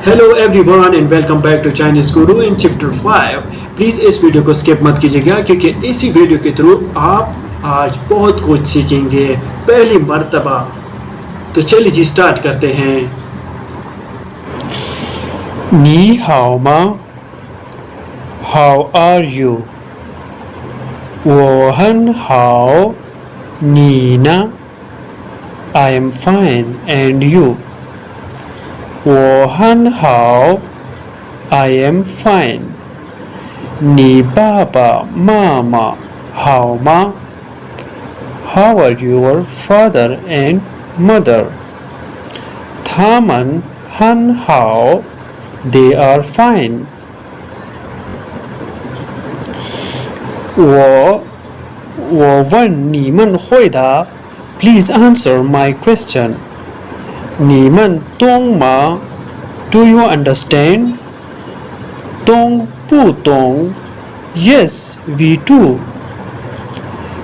Hello everyone and welcome back to Chinese Guru in chapter 5। Please इस video को skip मत कीजिएगा क्योंकि इसी वीडियो के थ्रू आप आज बहुत कुछ सीखेंगे पहली मर्तबा। तो चलिए जी स्टार्ट करते हैं। 你好吗 How are you 我很好你呢 I am fine and you 我很好 I am fine 你爸爸妈妈好吗 How are your father and mother 他们很好 They are fine 我问你们回答 Please answer my question 你们懂吗 Do you understand 懂不懂 Yes we do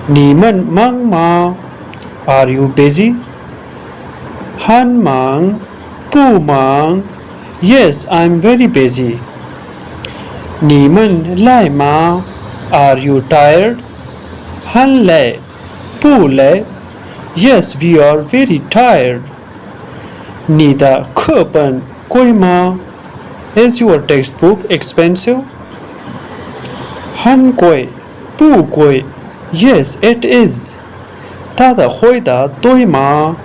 你们忙吗 Are you busy 很忙不忙 Yes I'm very busy 你们累吗 Are you tired 很累不累 Yes we are very tired 你的课本贵吗 Is your textbook expensive 很贵不贵 Yes it is 他的回答对吗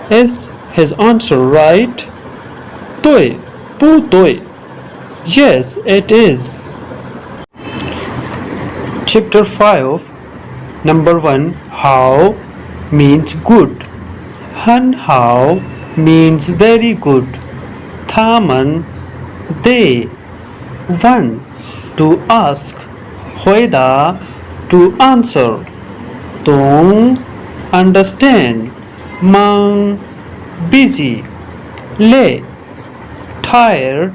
Is his answer right 对不对 Yes it is Chapter 5 Number 1 How means good 很好 means very good 他们 they 问 to ask 回答 to answer 懂 understand 忙 busy 累 tired